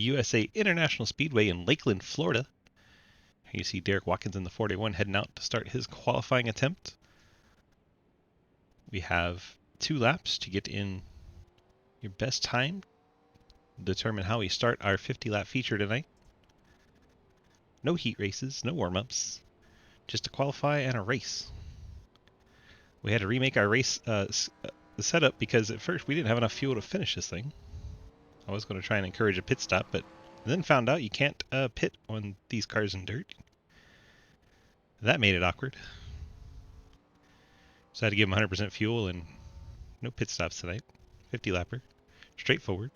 USA International Speedway in Lakeland, Florida. Here you see Derek Watkins in the 41 heading out to start his qualifying attempt. We have 2 laps to get in your best time. Determine how we start our 50-lap feature tonight. No heat races, no warm-ups, just a qualify and a race. We had to remake our race setup because at first we didn't have enough fuel to finish this thing. I was going to try and encourage a pit stop, but then found out you can't pit on these cars in dirt. That made it awkward. So I had to give them 100% fuel and no pit stops tonight. 50 lapper. Straightforward.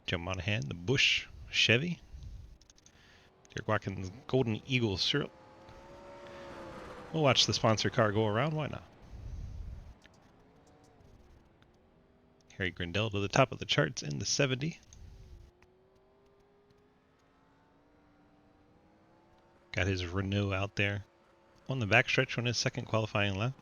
Jump Monahan, the Bush Chevy. Derek Watkins, Golden Eagle syrup. We'll watch the sponsor car go around. Why not? Harry Grindell to the top of the charts in the 70. Got his Renault out there on the backstretch on his second qualifying lap.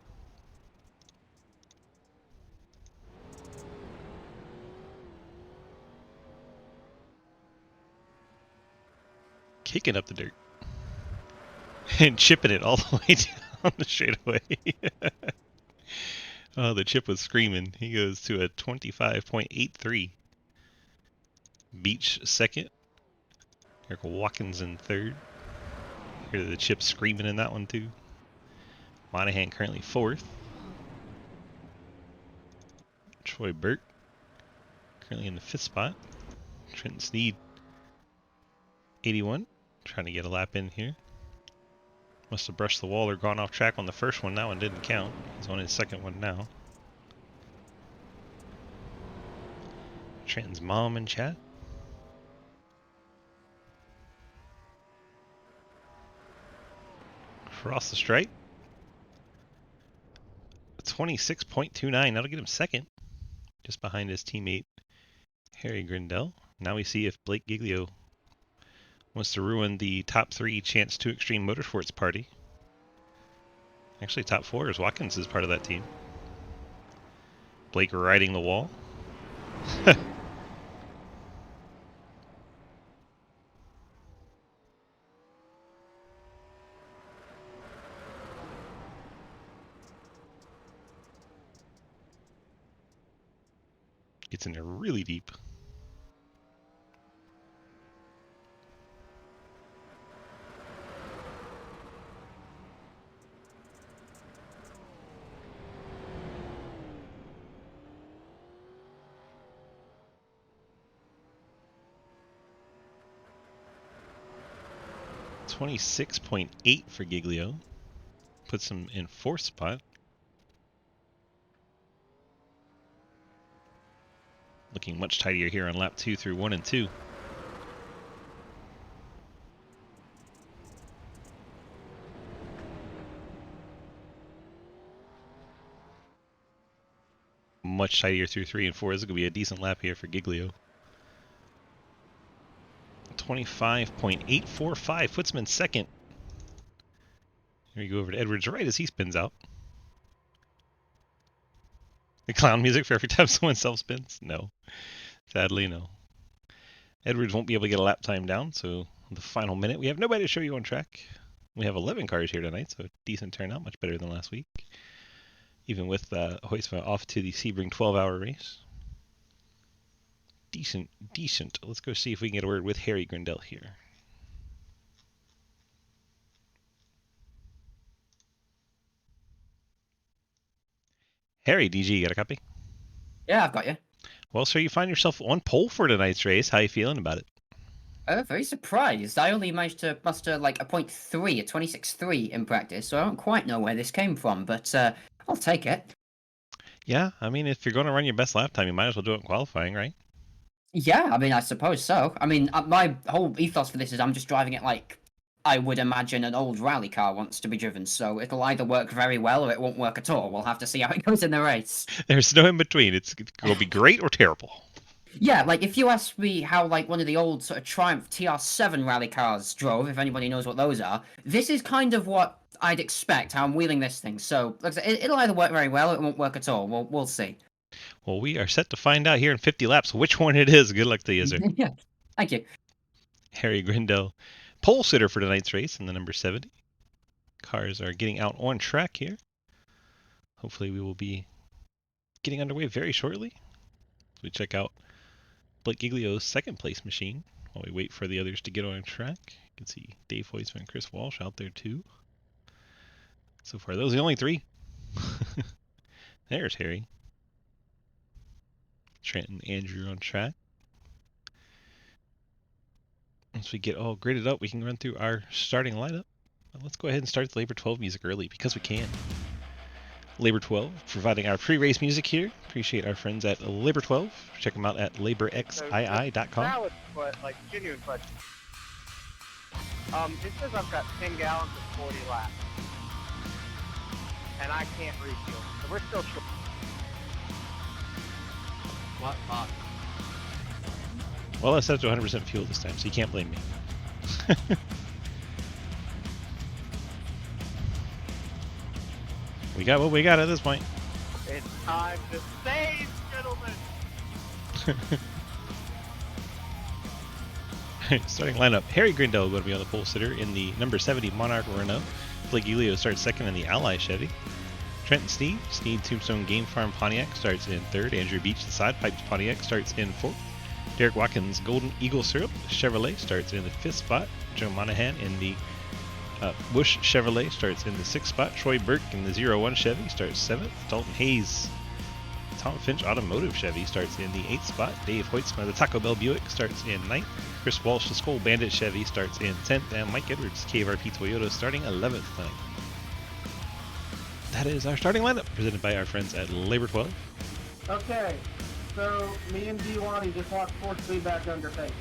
Kicking up the dirt. And chipping it all the way down the straightaway. Oh, the chip was screaming. He goes to a 25.83. Beach second. Eric Watkins in third. Hear the chip screaming in that one too. Monahan currently fourth. Troy Burt currently in the 5th spot. Trenton Sneed 81. Trying to get a lap in here. Must have brushed the wall or gone off track on the first one. That one didn't count. He's on his second one now. Trenton's mom in chat. Cross the stripe. 26.29. That'll get him second. Just behind his teammate, Harry Grindell. Now we see if Blake Giglio wants to ruin the top 3 Chance 2 Extreme Motorsports party. Actually, top 4 is Watkins is part of that team. Blake riding the wall. Gets in there really deep. .26.8 for Giglio. Puts him in 4th spot. Looking much tidier here on lap 2 through 1 and 2. Much tidier through 3 and 4. This is going to be a decent lap here for Giglio. 25.845 puts him in second. Here we go over to Edwards right as he spins out. The clown music for every time someone self-spins? No. Sadly, no. Edwards won't be able to get a lap time down, so the final minute. We have nobody to show you on track. We have 11 cars here tonight, so a decent turnout, much better than last week. Even with Hoisma off to the Sebring 12-hour race. Decent. Let's go see if we can get a word with Harry Grindell here. Harry, DG, you got a copy? Yeah, I've got you. Well, sir, you find yourself on pole for tonight's race. How you feeling about it? Very surprised. I only managed to muster like a 0.3, a 26.3 in practice, so I don't quite know where this came from, but I'll take it. Yeah, I mean, if you're going to run your best lap time, you might as well do it in qualifying, right? Yeah, I mean, I suppose so. I mean, my whole ethos for this is I'm just driving it like I would imagine an old rally car wants to be driven, so it'll either work very well or it won't work at all. We'll have to see how it goes in the race. There's no in between. It's going to be great or terrible. Yeah, like if you ask me how like one of the old sort of Triumph TR7 rally cars drove, if anybody knows what those are, this is kind of what I'd expect how I'm wheeling this thing. So like I said, it'll either work very well or it won't work at all. We'll see. Well, we are set to find out here in 50 laps which one it is. Good luck to you, sir. Yeah. Thank you. Harry Grindell, pole sitter for tonight's race in the number 70. Cars are getting out on track here. Hopefully we will be getting underway very shortly. We check out Blake Giglio's second place machine while we wait for the others to get on track. You can see Dave Hoisman and Chris Walsh out there too. So far, those are the only three. There's Harry. Trent and Andrew on track. Once we get all graded up, we can run through our starting lineup. Let's go ahead and start the Labor 12 music early because we can. Labor 12 providing our pre-race music here. Appreciate our friends at Labor 12. Check them out at laborxii.com. Valid, but like genuine question. It says I've got 10 gallons of 40 laps, and I can't refuel, so we're still short. What? Well, I set it to 100% fuel this time, so you can't blame me. We got what we got at this point. It's time to save, gentlemen. Starting lineup, Harry Grindell going to be on the pole sitter in the number 70 Monarch Renault. Blake Giglio starts second in the Ally Chevy. Trenton Sneed Tombstone Game Farm Pontiac starts in third. Andrew Beach, the Side Pipes Pontiac, starts in fourth. Derek Watkins Golden Eagle Syrup Chevrolet starts in the fifth spot. Joe Monahan in the Bush Chevrolet starts in the sixth spot. Troy Burke in the 01 Chevy starts seventh. Dalton Hayes Tom Finch Automotive Chevy starts in the 8th spot. Dave Hoitzma, the Taco Bell Buick, starts in 9th. Chris Walsh, the Skull Bandit Chevy, starts in 10th. And Mike Edwards, KVRP Toyota, starting 11th tonight. That is our starting lineup, presented by our friends at Labor 12. Okay, so me and D1 just lost 4 speed back under face.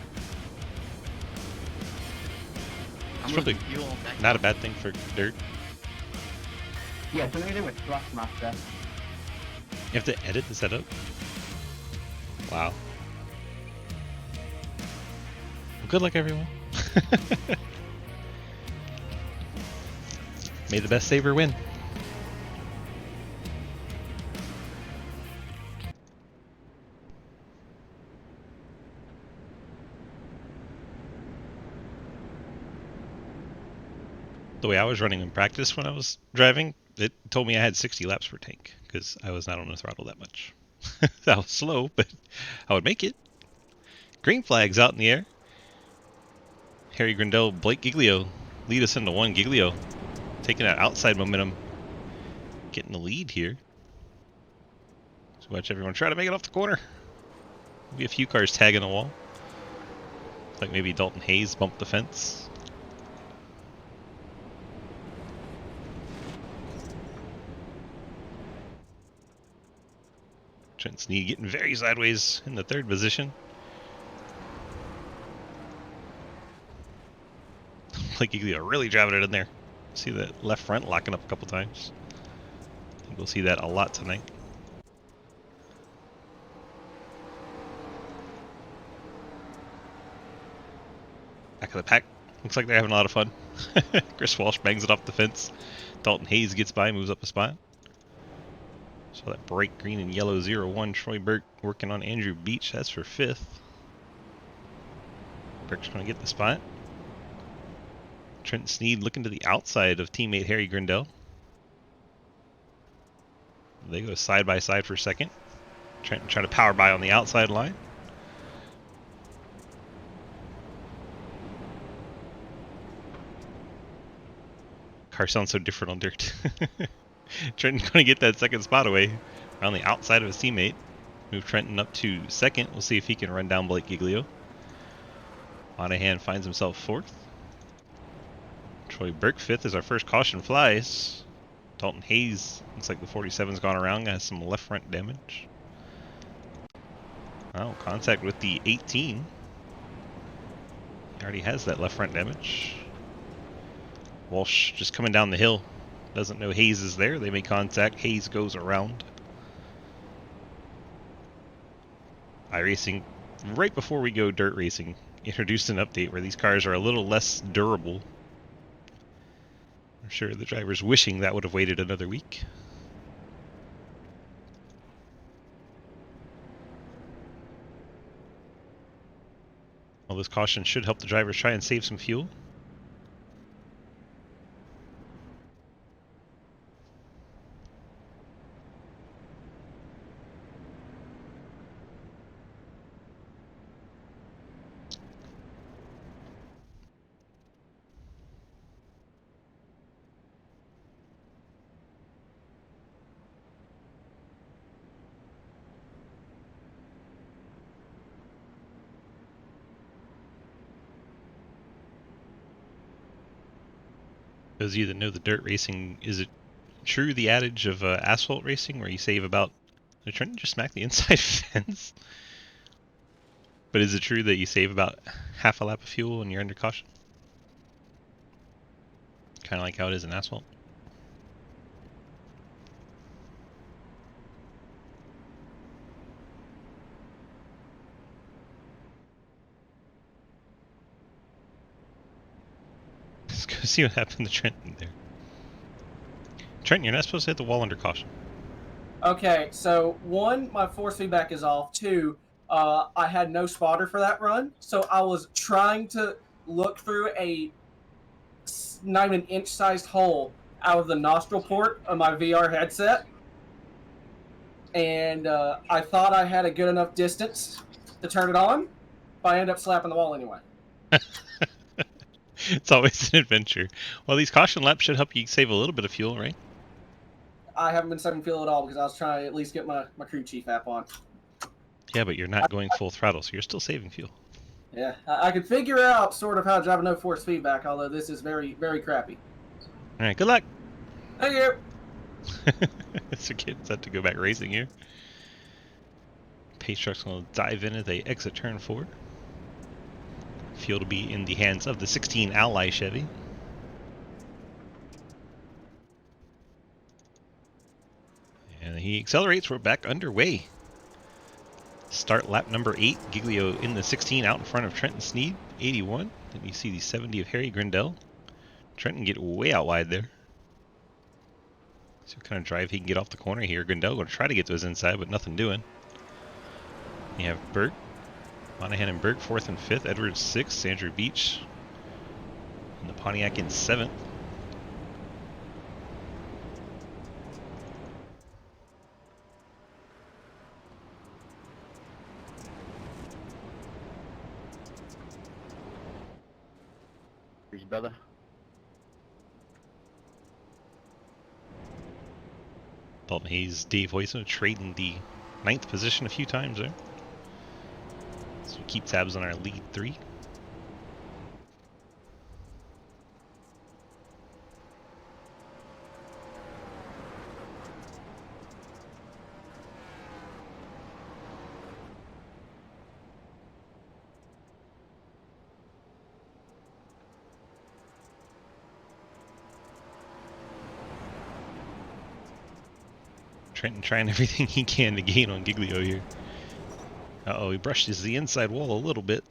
It's probably not a bad thing for dirt. Yeah, something to do with Thrustmaster. You have to edit the setup? Wow. Well, good luck, everyone. May the best saver win. The way I was running in practice when I was driving, it told me I had 60 laps per tank because I was not on the throttle that much. That was slow, but I would make it. Green flags out in the air. Harry Grindell, Blake Giglio lead us into one. Giglio taking that outside momentum, getting the lead here. So watch everyone try to make it off the corner. Maybe a few cars tagging the wall. Looks like maybe Dalton Hayes bumped the fence. Trent Sneed getting very sideways in the 3rd position. Blake Giglio really driving it in there. See that left front locking up a couple times. I think we'll see that a lot tonight. Back of the pack. Looks like they're having a lot of fun. Chris Walsh bangs it off the fence. Dalton Hayes gets by, moves up a spot. So that bright green and yellow 01 Troy Burke working on Andrew Beach. That's for 5th. Burke's going to get the spot. Trent Sneed looking to the outside of teammate Harry Grindell. They go side by side for 2nd. Trent trying to power by on the outside line. Car sounds so different on dirt. Trenton going to get that 2nd spot away around the outside of his teammate. Move Trenton up to 2nd. We'll see if he can run down Blake Giglio. Monahan finds himself 4th. Troy Burke 5th as our first caution flies. Dalton Hayes, looks like the 47's gone around, has some left front damage. Oh, contact with the 18. He already has that left front damage. Walsh just coming down the hill. Doesn't know Hayes is there. They make contact. Hayes goes around. iRacing, right before we go dirt racing, introduced an update where these cars are a little less durable. I'm sure the driver's wishing that would have waited another week. All this caution should help the drivers try and save some fuel. Those of you that know the dirt racing, is it true the adage of asphalt racing where you save about... They're trying to just smack the inside fence. But is it true that you save about half a lap of fuel when you're under caution? Kind of like how it is in asphalt. Let's go see what happened to Trenton there. Trenton, you're not supposed to hit the wall under caution. Okay, so one, my force feedback is off. Two, I had no spotter for that run, so I was trying to look through not even an inch-sized hole out of the nostril port of my VR headset, and I thought I had a good enough distance to turn it on, but I ended up slapping the wall anyway. It's always an adventure. Well, these caution laps should help you save a little bit of fuel, right? I haven't been saving fuel at all because I was trying to at least get my crew chief app on. Yeah, but you're not going full throttle, so you're still saving fuel. Yeah, I could figure out sort of how to drive a no force feedback, although this is very, very crappy. All right, good luck. Thank you. So kids have to go back racing here. Pace truck's going to dive in as they exit turn 4. Fuel to be in the hands of the 16 Ally Chevy. And he accelerates. We're back underway. Start lap number 8. Giglio in the 16 out in front of Trenton Sneed, 81. Then you see the 70 of Harry Grindell. Trenton get way out wide there. See what kind of drive he can get off the corner here. Grindell going to try to get to his inside, but nothing doing. You have Berg, Monahan and Berg 4th and 5th. Edwards 6th. Andrew Beach and the Pontiac in 7th. Here's brother. Dalton Hayes, Dave Hoyson trading the 9th position a few times there. So we keep tabs on our lead 3. Trenton trying everything he can to gain on Giglio here. Uh-oh, he brushes the inside wall a little bit.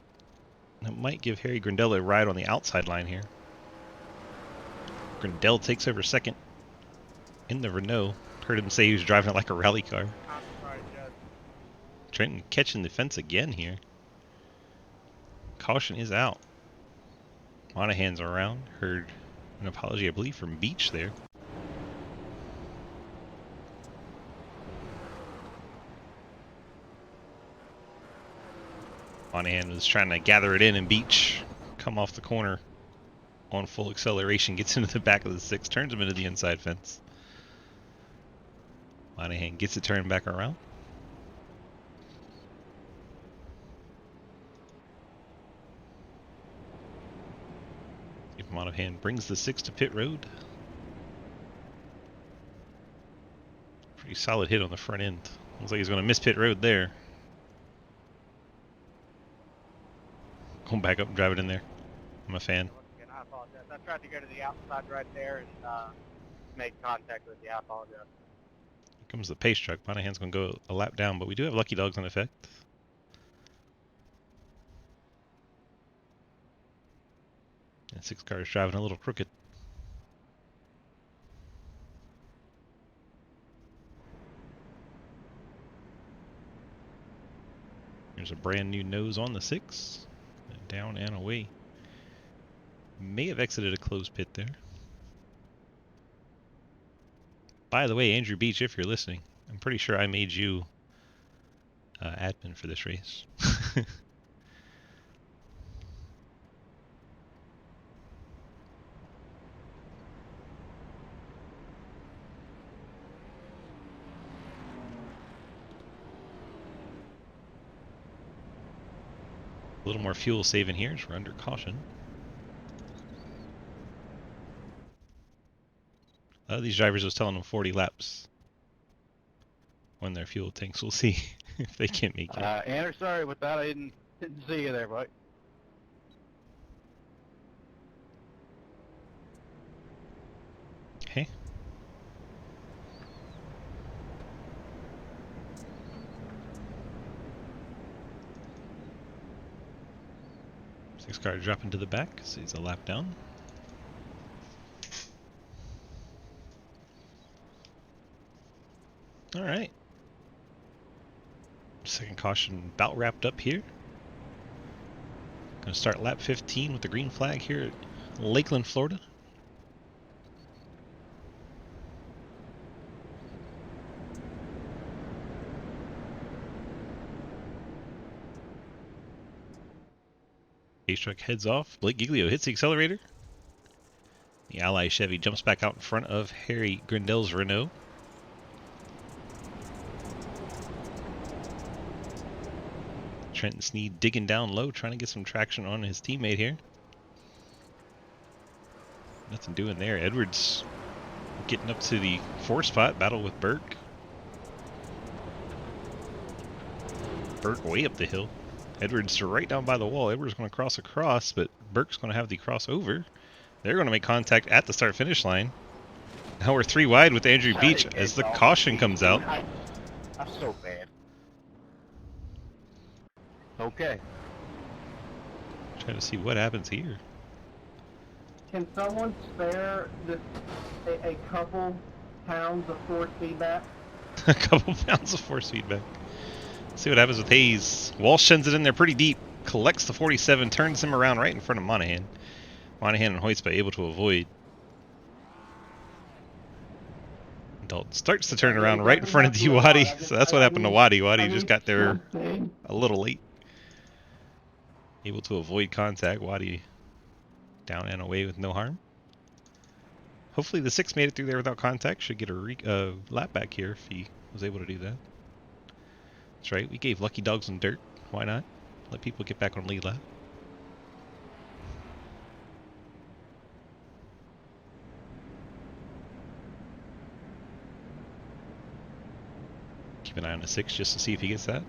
That might give Harry Grindell a ride on the outside line here. Grindell takes over second in the Renault. Heard him say he was driving it like a rally car. I'm sorry, Judge. Trenton catching the fence again here. Caution is out. Monahan's around. Heard an apology, I believe, from Beach there. Monahan was trying to gather it in, and Beach come off the corner on full acceleration, gets into the back of the 6, turns him into the inside fence. Monahan gets it turned back around. Monahan brings the 6 to pit road. Pretty solid hit on the front end. Looks like he's going to miss pit road there. Going back up and drive it in there. I'm a fan. Once again, I apologize. I tried to go to the outside right there and make contact with you. I apologize. Here comes the pace truck. Monahan's going to go a lap down, but we do have lucky dogs in effect. And 6 cars driving a little crooked. There's a brand new nose on the 6. Down and away. May have exited a closed pit there. By the way, Andrew Beach, if you're listening, I'm pretty sure I made you admin for this race. A little more fuel saving here as we're under caution. A lot of these drivers was telling them 40 laps when their fuel tanks. We'll see if they can't make it. Andrew, sorry with that. I didn't see you there, bud. Okay. Six car dropping to the back, so he's a lap down. All right. Second caution about wrapped up here. Gonna start lap 15 with the green flag here at Lakeland, Florida. H-Truck heads off. Blake Giglio hits the accelerator. The Ally Chevy jumps back out in front of Harry Grindel's Renault. Trenton Sneed digging down low, trying to get some traction on his teammate here. Nothing doing there. Edwards getting up to the 4 spot, battle with Burke. Burke way up the hill. Edwards right down by the wall. Edwards going to cross across, but Burke's going to have the crossover. They're going to make contact at the start-finish line. Now we're 3 wide with Andrew Beach as the caution comes out. That's so bad. Okay. Trying to see what happens here. Can someone spare a couple pounds of force feedback? A couple pounds of force feedback. See what happens with Hayes. Walsh sends it in there pretty deep. Collects the 47, turns him around right in front of Monahan. Monahan and Hoytsby able to avoid. Dalton starts to turn around right in front of Waddy. So that's what happened to Waddy. Waddy just got there a little late. Able to avoid contact. Waddy down and away with no harm. Hopefully the 6 made it through there without contact. Should get a lap back here if he was able to do that. That's right. We gave Lucky Dogs some dirt. Why not? Let people get back on lead lap. Keep an eye on the 6 just to see if he gets that.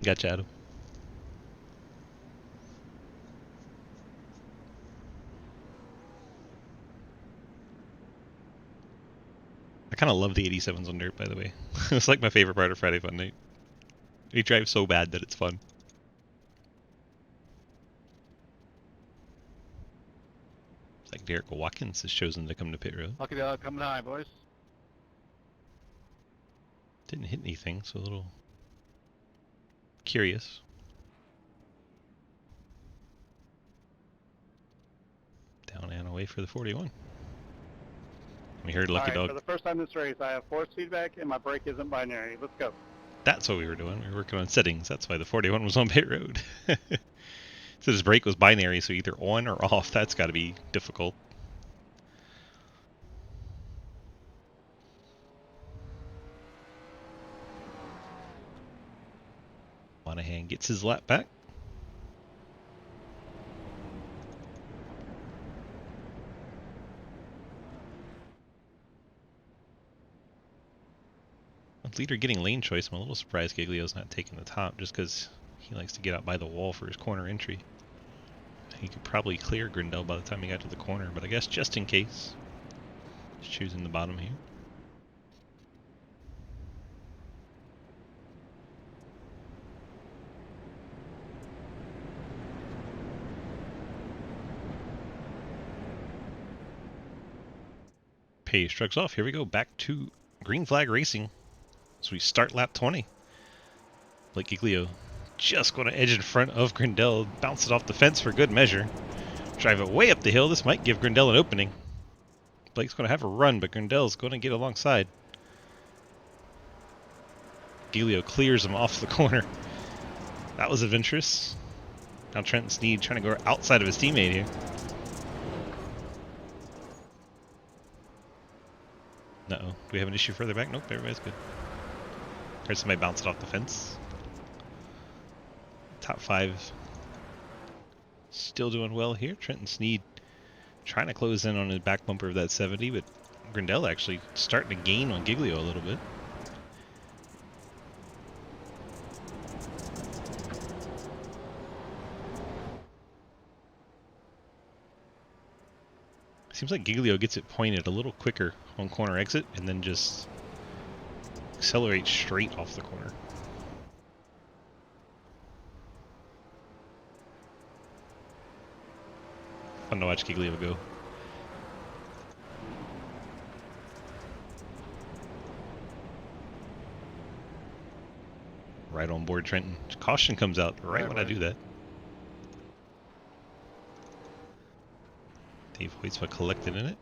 Gotcha, Adam. I kind of love the 87s on dirt, by the way. It's like my favorite part of Friday Fun Night. They drive so bad that it's fun. It's like Derek Watkins has chosen to come to pit road. Lucky dog coming high, boys. Didn't hit anything, so a little curious. Down and away for the 41. We heard Lucky Dog. For the first time this race, I have force feedback and my brake isn't binary. Let's go. That's what we were doing. We were working on settings. That's why the 41 was on pit road. So his brake was binary, so either on or off. That's got to be difficult. Monahan gets his lap back. Leader getting lane choice. I'm a little surprised Giglio's not taking the top just because he likes to get out by the wall for his corner entry. He could probably clear Grindel by the time he got to the corner, but I guess just in case, he's choosing the bottom here. Pace trucks off. Here we go. Back to green flag racing. So we start lap 20. Blake Giglio just going to edge in front of Grindel. Bounce it off the fence for good measure. Drive it way up the hill. This might give Grindel an opening. Blake's going to have a run, but Grindel's going to get alongside. Giglio clears him off the corner. That was adventurous. Now Trenton Sneed trying to go outside of his teammate here. Uh-oh. Do we have an issue further back? Nope, everybody's good. Heard somebody bounce it off the fence. Top 5 still doing well here. Trenton Sneed trying to close in on his back bumper of that 70, but Grindel actually starting to gain on Giglio a little bit. Seems like Giglio gets it pointed a little quicker on corner exit and then just accelerates straight off the corner. Fun to watch Giglio go. Right on board Trenton. Caution comes out right when I do that. Dave Hoytsma collected in it.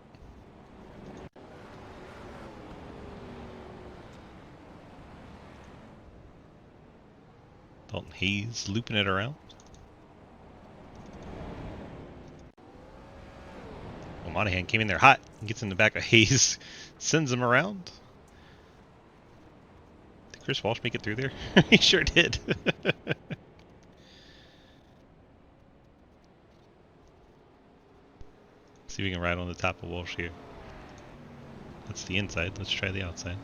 Dalton Hayes looping it around. Well, Monahan came in there hot. Gets in the back of Hayes. Sends him around. Did Chris Walsh make it through there? He sure did. See if we can ride on the top of Walsh here. That's the inside. Let's try the outside.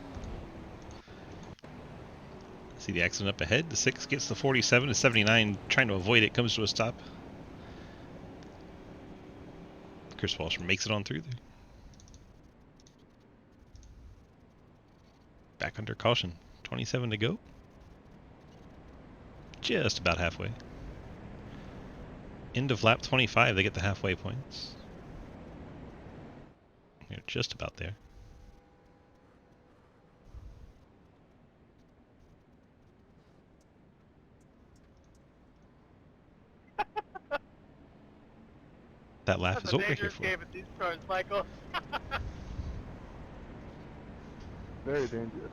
See the accident up ahead. The 6 gets the 47 to 79. Trying to avoid it. Comes to a stop. Chris Walsh makes it on through there. Back under caution. 27 to go. Just about halfway. End of lap 25. They get the halfway points. You're just about there. That laugh That's is a what we're here dangerous for. game at these turns, Michael. Very dangerous.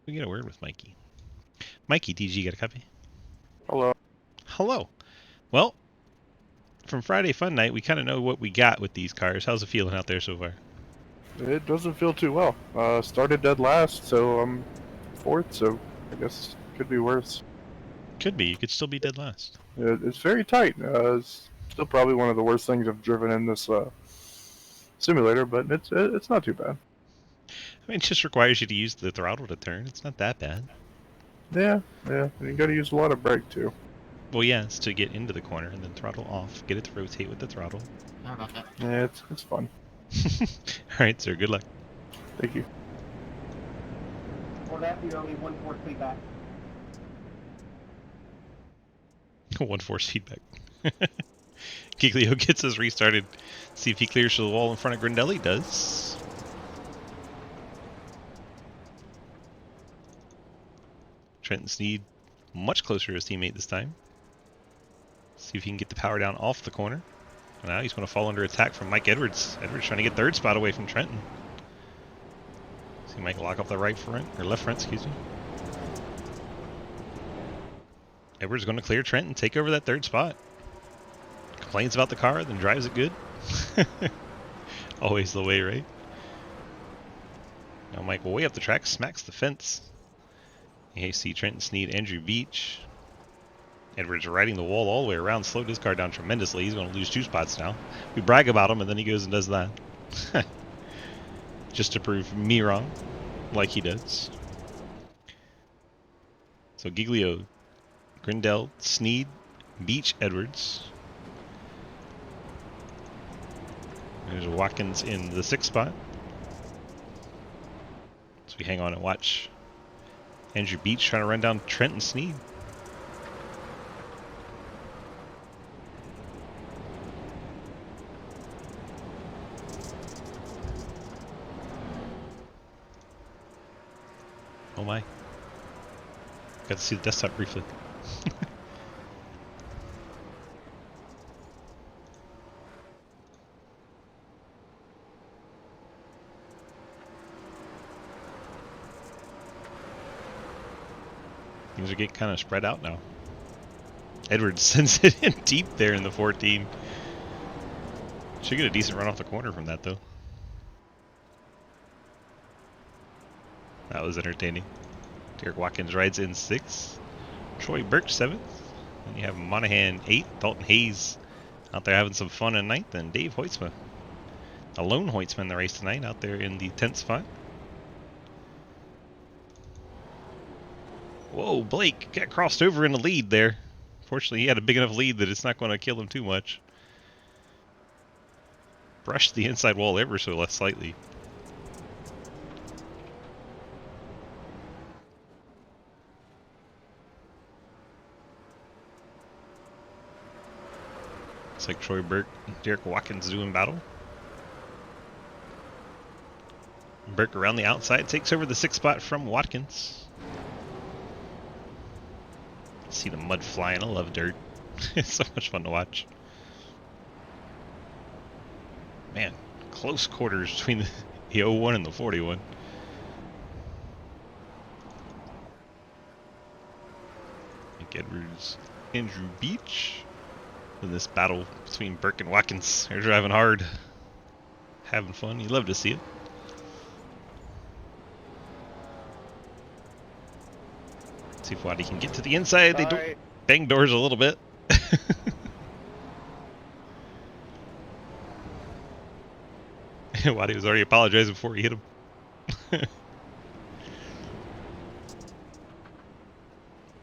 We get a word with Mikey. Mikey, DG, got a copy? Hello. Hello. Well, from Friday Fun Night, we kind of know what we got with these cars. How's it feeling out there so far? It doesn't feel too well. Started dead last, so I'm 4th, so I guess it could be worse. Could be. You could still be dead last. It's very tight. It's still probably one of the worst things I've driven in this simulator, but it's not too bad. I mean, it just requires you to use the throttle to turn. It's not that bad. Yeah. And you got to use a lot of brake too. Well, yeah, it's to get into the corner and then throttle off. Get it to rotate with the throttle. How about that? Yeah, it's fun. Alright, sir. Good luck. Thank you. For that, you only 1/4 feedback. 1 force feedback. Giglio gets us restarted. See if he clears to the wall in front of Grindelli. Does. Trenton Sneed much closer to his teammate this time. See if he can get the power down off the corner. Now he's going to fall under attack from Mike Edwards. Edwards trying to get 3rd spot away from Trenton. See Mike lock off the right front, or left front, excuse me. Edwards going to clear Trenton, take over that 3rd spot. Complains about the car, then drives it good. Always the way, right? Now Mike way up the track, smacks the fence. You see Trenton Sneed, Andrew Beach. Edwards riding the wall all the way around, slowed his car down tremendously. He's going to lose 2 spots now. We brag about him, and then he goes and does that. Just to prove me wrong, like he does. So Giglio, Grindel, Sneed, Beach, Edwards. There's Watkins in the 6th spot. So we hang on and watch Andrew Beach trying to run down Trent and Sneed. Oh my. Got to see the desktop briefly. Things are getting kind of spread out now. Edwards sends it in deep there in the 14. Should get a decent run off the corner from that though. That was entertaining. Derek Watkins rides in 6th. Troy Burke 7th. And you have Monahan 8th. Dalton Hayes out there having some fun in 9th. And Dave Hoitzma. A lone Hoitzma in the race tonight out there in the 10th spot. Whoa, Blake got crossed over in the lead there. Fortunately, he had a big enough lead that it's not going to kill him too much. Brushed the inside wall ever so less slightly. Looks like Troy Burke and Derek Watkins doing battle. Burke around the outside takes over the 6th spot from Watkins. See the mud flying. I love dirt. It's so much fun to watch. Man, close quarters between the 01 and the 41. Mike Edwards, Andrew Beach. In this battle between Burke and Watkins. They're driving hard. Having fun. You love to see it. See if Waddy can get to the inside. They don't bang doors a little bit. Waddy was already apologizing before he hit him.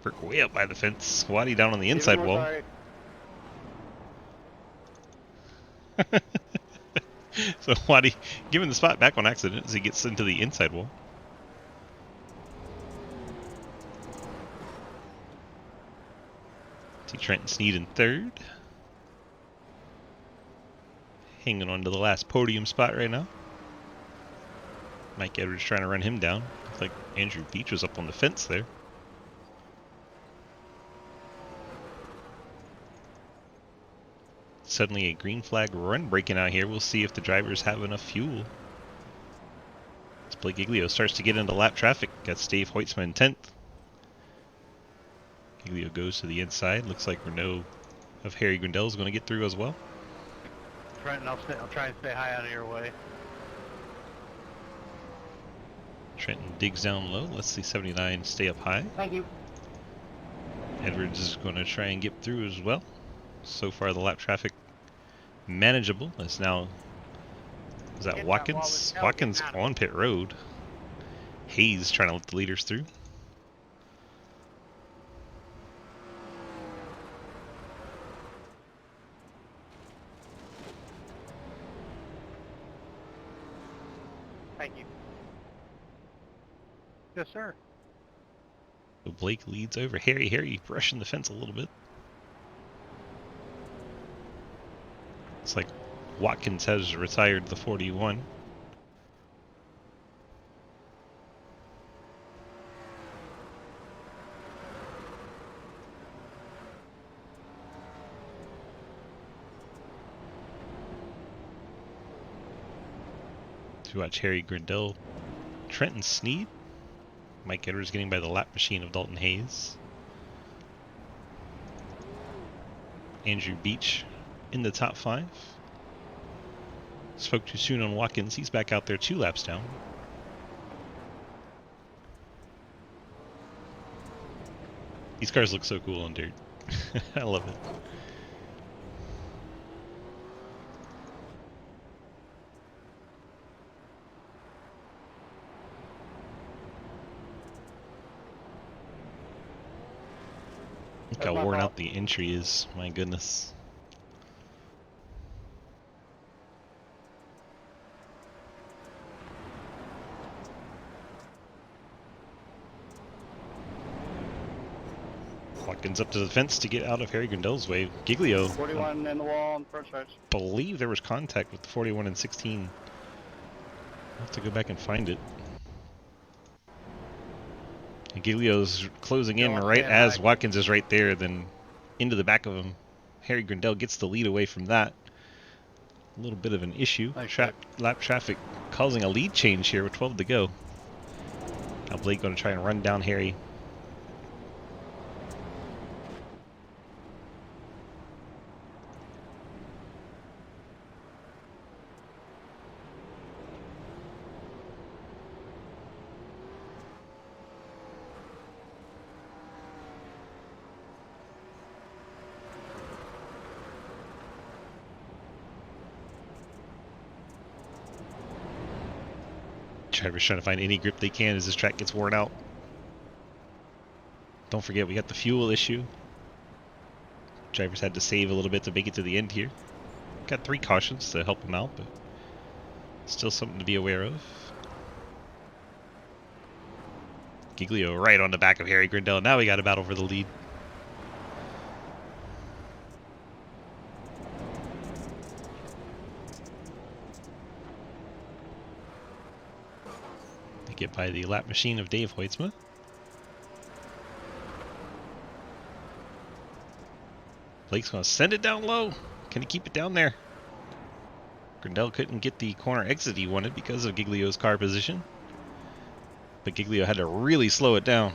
Burke way up by the fence. Waddy down on the inside wall. So Waddy giving the spot back on accident as he gets into the inside wall. See Trent Sneed in 3rd. Hanging on to the last podium spot right now. Mike Edwards trying to run him down. Looks like Andrew Beach was up on the fence there. Suddenly a green flag run breaking out here. We'll see if the drivers have enough fuel. As Blake Giglio starts to get into lap traffic. Got Dave Hoitzma in 10th. Giglio goes to the inside. Looks like Renault of Harry Grindell is going to get through as well. Trenton, I'll try and stay high out of your way. Trenton digs down low. Let's see 79 stay up high. Thank you. Edwards is going to try and get through as well. So far the lap traffic manageable. It's now, is that Watkins? Watkins on pit road. Hayes trying to let the leaders through. Thank you. Yes, sir. So Blake leads over Harry. Harry brushing the fence a little bit. It's like Watkins has retired the 41. To watch Harry Grindell, Trenton Sneed. Mike Edwards getting by the lap machine of Dalton Hayes. Andrew Beach in the top 5. Spoke too soon on Watkins. He's back out there 2 laps down. These cars look so cool on dirt. I love it. Look how worn out the entry is. My goodness. Watkins up to the fence to get out of Harry Grindel's way. Giglio, 41 in the wall on first stretch. believe there was contact with the 41 and 16. I'll have to go back and find it. And Giglio's closing in right as Watkins is right there, then into the back of him. Harry Grindel gets the lead away from that. A little bit of an issue. Lap traffic causing a lead change here with 12 to go. Now Blake going to try and run down Harry. Drivers trying to find any grip they can as this track gets worn out. Don't forget, we got the fuel issue. Drivers had to save a little bit to make it to the end here. Got 3 cautions to help them out, but still something to be aware of. Giglio right on the back of Harry Grindel. Now we got a battle for the lead. Get by the lap machine of Dave Hoytsma. Blake's going to send it down low. Can he keep it down there? Grindel couldn't get the corner exit he wanted because of Giglio's car position. But Giglio had to really slow it down.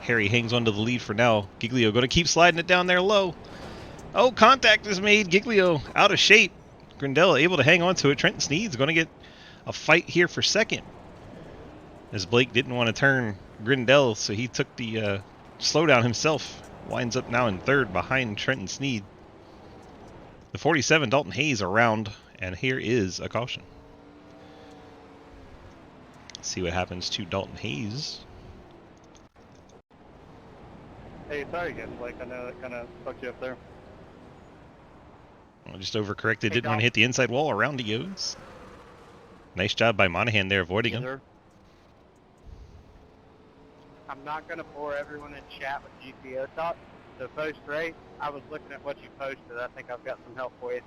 Harry hangs onto the lead for now. Giglio going to keep sliding it down there low. Oh, contact is made. Giglio out of shape. Grindel able to hang on to it. Trenton Sneed's going to get a fight here for second. As Blake didn't want to turn Grindel, so he took the slowdown himself. Winds up now in third behind Trenton Sneed. The 47, Dalton Hayes, around, and here is a caution. Let's see what happens to Dalton Hayes. Hey, sorry again, Blake. I know that kind of fucked you up there. Well, just overcorrected, didn't want to hit the inside wall. Around he goes. Nice job by Monahan there, avoiding him. I'm not going to bore everyone in chat with GPO talk. So post-race, I was looking at what you posted. I think I've got some help for you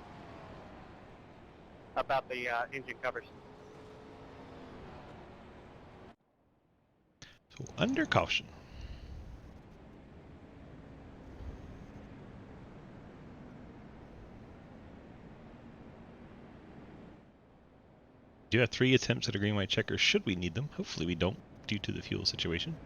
about the engine covers. So under caution. Do have 3 attempts at a green-white checker should we need them. Hopefully we don't, due to the fuel situation.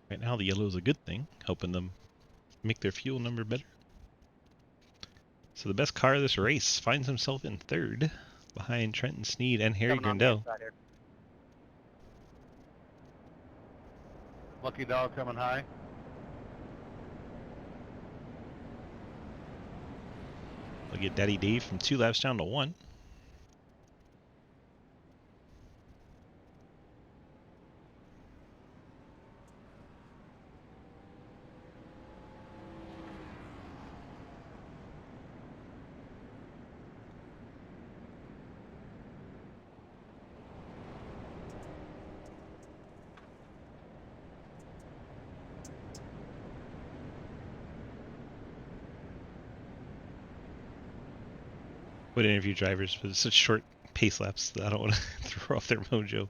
Right now the yellow is a good thing, helping them make their fuel number better. So the best car of this race finds himself in third, behind Trenton Sneed and Harry Grindel. Lucky dog coming high. We'll get Daddy Dave from 2 laps down to 1. Would interview drivers, but it's such short pace laps that I don't want to throw off their mojo.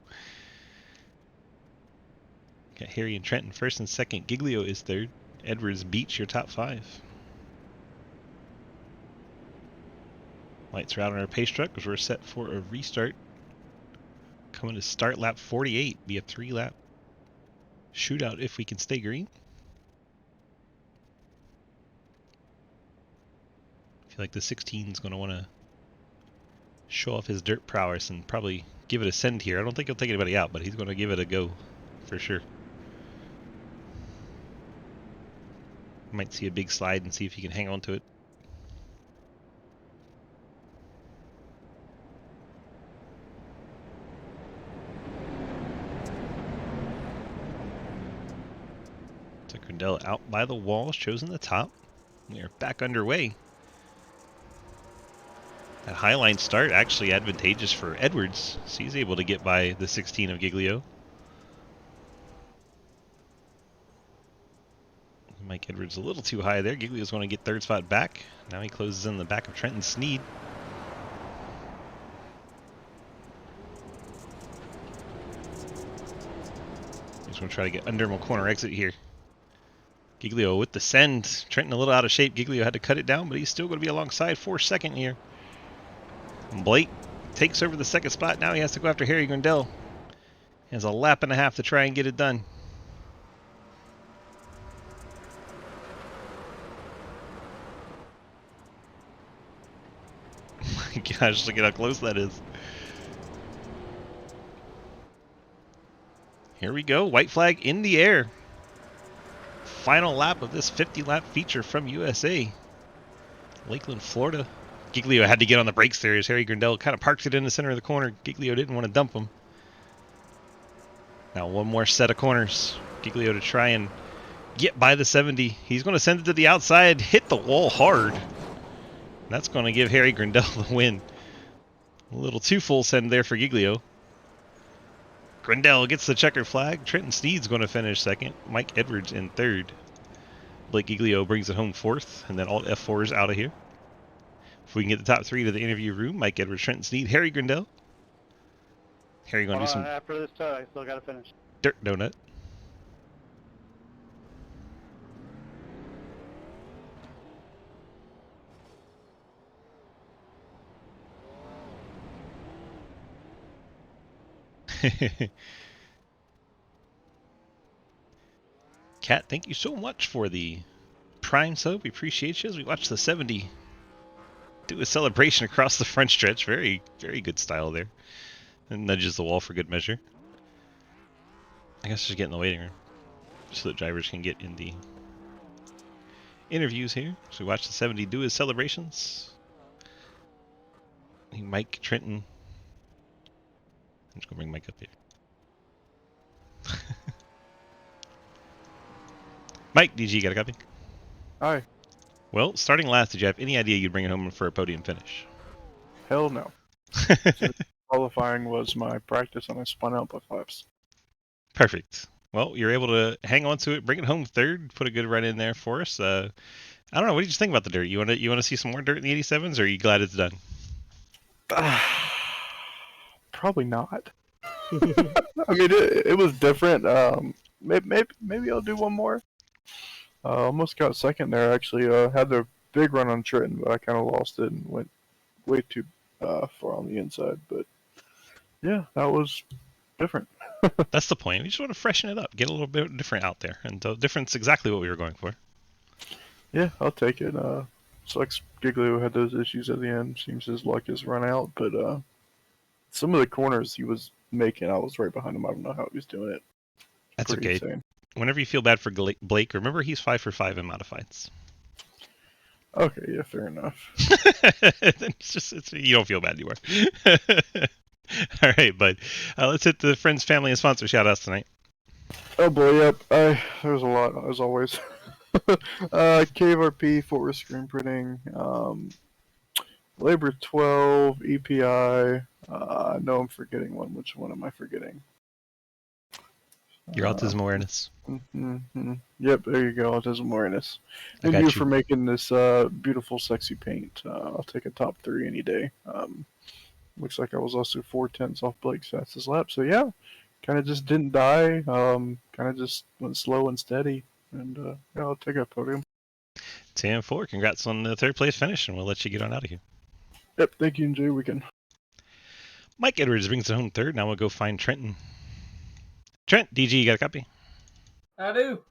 Got Harry and Trenton first and second. Giglio is third. Edwards Beach, your top 5. Lights are out on our pace truck because we're set for a restart. Coming to start lap 48. Be a 3-lap shootout if we can stay green. I feel like the 16 is going to want to show off his dirt prowess and probably give it a send here. I don't think he'll take anybody out, but he's going to give it a go for sure. Might see a big slide and see if he can hang on to it. So Grindel out by the wall, chosen the top. We are back underway. That highline start actually advantageous for Edwards, so he's able to get by the 16 of Giglio. Mike Edwards a little too high there. Giglio's going to get third spot back. Now he closes in the back of Trenton Sneed. He's going to try to get under corner exit here. Giglio with the send. Trenton a little out of shape. Giglio had to cut it down, but he's still going to be alongside for second here. And Blake takes over the second spot. Now he has to go after Harry Grindell. He has a lap and a half to try and get it done. Oh my gosh, look at how close that is. Here we go. White flag in the air. Final lap of this 50-lap feature from USA. Lakeland, Florida. Giglio had to get on the brakes there as Harry Grindell kind of parks it in the center of the corner. Giglio didn't want to dump him. Now one more set of corners. Giglio to try and get by the 70. He's going to send it to the outside, hit the wall hard. That's going to give Harry Grindell the win. A little too full send there for Giglio. Grindell gets the checker flag. Trenton Sneed's going to finish second. Mike Edwards in third. Blake Giglio brings it home fourth, and then Alt F4 is out of here. If we can get the top three to the interview room, Mike Edwards, Trenton Sneed, Harry Grindell. Harry going to do some After this toe, I still got to finish. dirt donut. Kat, thank you so much for the Prime sub. We appreciate you as we watch the 70 do a celebration across the front stretch. Very, very good style there. And nudges the wall for good measure. I guess just get in the waiting room so that drivers can get in the interviews here. So we watch the 70 do his celebrations. Mike Trenton. I'm just going to bring Mike up here. Mike, DG, got a copy? Hi. Well, starting last, did you have any idea you'd bring it home for a podium finish? Hell no. Qualifying was my practice, and I spun out by fives. Perfect. Well, you're able to hang on to it, bring it home third, put a good run in there for us. I don't know. What did you think about the dirt? You want to see some more dirt in the 87s, or are you glad it's done? Probably not. I mean, it was different. Maybe I'll do one more. Almost got second there, actually. Had the big run on Trenton, but I kind of lost it and went way too far on the inside. But yeah, that was different. That's the point. We just want to freshen it up, get a little bit different out there, and the difference exactly what we were going for. Yeah, I'll take it. Sucks Giglio had those issues at the end. Seems his luck has run out, but some of the corners he was making, I was right behind him. I don't know how he was doing it. That's Pretty okay. insane. Whenever you feel bad for Blake, remember he's 5 for 5 in modifieds. Okay, yeah, fair enough. You don't feel bad anymore. All right, bud. Let's hit the friends, family, and sponsor shout-outs tonight. Oh boy, yep. There's a lot, as always. KVRP, Fort Worth Screen Printing, Labor 12, EPI. I know I'm forgetting one. Which one am I forgetting? Your autism awareness. Mm-hmm. Yep, there you go, autism awareness. I Thank got you you for making this beautiful, sexy paint. I'll take a top 3 any day. Looks like I was also 4/10 off Blake's fastest lap. So yeah, kind of just didn't die. Kind of just went slow and steady. And yeah, I'll take a podium. 10-4. Congrats on the third place finish, and we'll let you get on out of here. Yep, thank you. Enjoy your weekend. Mike Edwards brings it home third. Now we'll go find Trenton. Trent, DG, you got a copy? I do.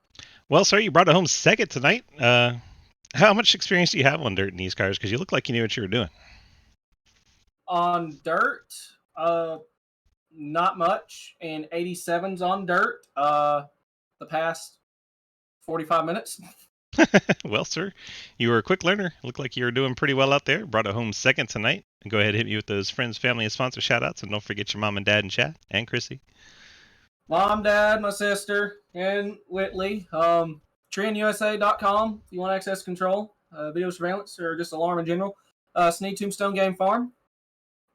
Well, sir, you brought it home second tonight. How much experience do you have on dirt in these cars? Because you look like you knew what you were doing. On dirt, not much. And 87s on dirt, the past 45 minutes. Well, sir, you were a quick learner. Looked like you were doing pretty well out there. Brought it home second tonight. And go ahead and hit me with those friends, family, and sponsor shout-outs. And don't forget your mom and dad in chat. And Chrissy. Mom, Dad, my sister, and Whitley. TrendUSA.com if you want access control, video surveillance, or just alarm in general. Sneed Tombstone Game Farm,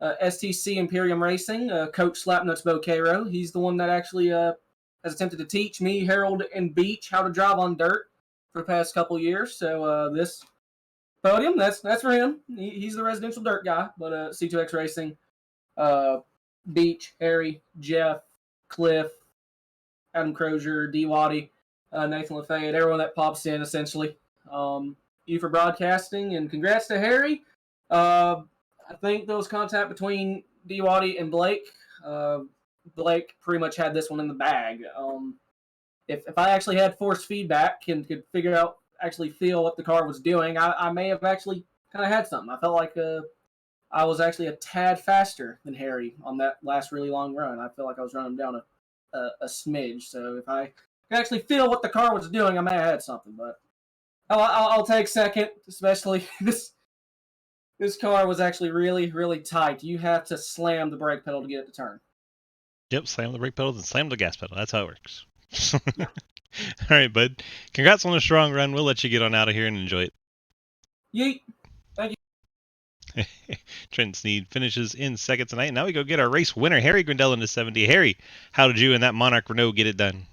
STC Imperium Racing, Coach Slapnuts Boquero. He's the one that actually has attempted to teach me, Harold, and Beach how to drive on dirt for the past couple years. So this podium, that's for him. He's the residential dirt guy. But C2X Racing, Beach, Harry, Jeff, Cliff, Adam Crozier, D. Waddy, Nathan Lafayette, everyone that pops in, essentially. You for broadcasting, and congrats to Harry. I think there was contact between D. Waddy and Blake. Blake pretty much had this one in the bag. If I actually had force feedback and could figure out, actually feel what the car was doing, I may have actually kind of had something. I felt like I was actually a tad faster than Harry on that last really long run. I feel like I was running down a smidge. So if I could actually feel what the car was doing, I may have had something. But I'll take second, especially this car was actually really, really tight. You have to slam the brake pedal to get it to turn. Yep, slam the brake pedal and slam the gas pedal. That's how it works. All right, bud. Congrats on a strong run. We'll let you get on out of here and enjoy it. Yeet. Trent Sneed finishes in second tonight. Now we go get our race winner, Harry Grindell, into 70. Harry, how did you and that Monarch Renault get it done?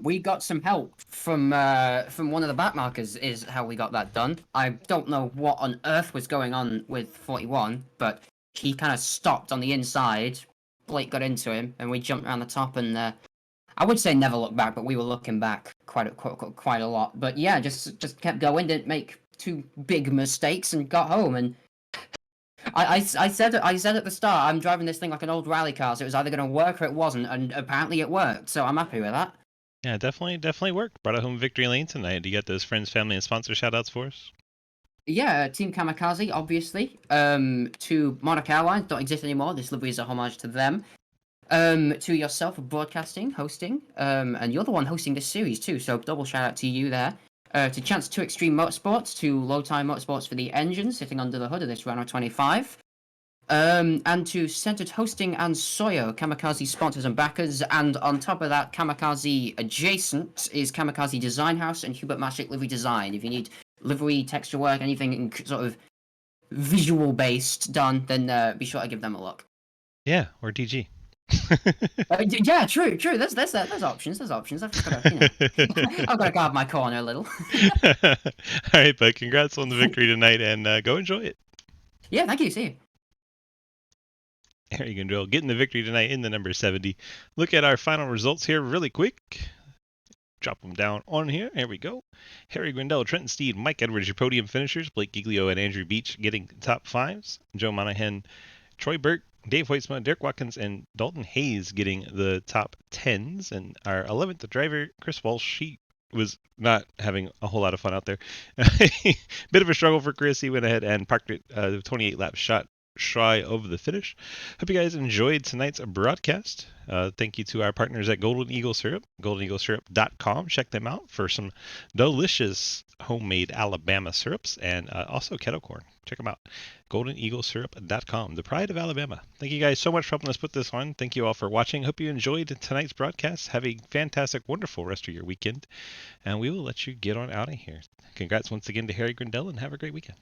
We got some help from one of the backmarkers is how we got that done. I don't know what on earth was going on with 41, but he kind of stopped on the inside. Blake got into him, and we jumped around the top, and I would say never look back, but we were looking back quite a lot. But yeah, just kept going, didn't make too big mistakes, and got home. And I said at the start, I'm driving this thing like an old rally car, so it was either going to work or it wasn't, and apparently it worked, so I'm happy with that. Yeah, definitely worked. Brought it home victory lane tonight. Do you got those friends, family, and sponsor shout-outs for us? Yeah, Team Kamikaze, obviously. To Monarch Airlines, don't exist anymore. This livery is a homage to them. To yourself for broadcasting, hosting, and you're the one hosting this series too, so double shout-out to you there. To Chance 2 Extreme Motorsports, to Low Time Motorsports for the engine sitting under the hood of this Renault 25. And to Centered Hosting and Sawyer, Kamikaze sponsors and backers. And on top of that, Kamikaze adjacent is Kamikaze Design House and Hubert Mashik Livery Design. If you need livery, texture work, anything sort of visual based done, then be sure to give them a look. Yeah, or DG. Yeah, true. There's options. I've just got to, I've got to guard my corner a little. All right, but congrats on the victory tonight, and go enjoy it. Yeah, thank you. See you. Harry Grindell getting the victory tonight in the number 70. Look at our final results here really quick. Drop them down on here. Here we go. Harry Grindell, Trenton Steed, Mike Edwards, your podium finishers. Blake Giglio and Andrew Beach getting top fives. Joe Monahan, Troy Burke, Dave Hoytsma, Derek Watkins, and Dalton Hayes getting the top 10s. And our 11th driver, Chris Walsh, he was not having a whole lot of fun out there. Bit of a struggle for Chris. He went ahead and parked it the 28 lap shot shy of the finish. Hope you guys enjoyed tonight's broadcast. Thank you to our partners at Golden Eagle Syrup, goldeneaglesyrup.com. Check them out for some delicious homemade Alabama syrups, and also kettle corn. Check them out, goldeneaglesyrup.com, the pride of Alabama. Thank you guys so much for helping us put this on. Thank you all for watching. Hope you enjoyed tonight's broadcast. Have a fantastic, wonderful rest of your weekend, and we will let you get on out of here. Congrats once again to Harry Grindell, and have a great weekend.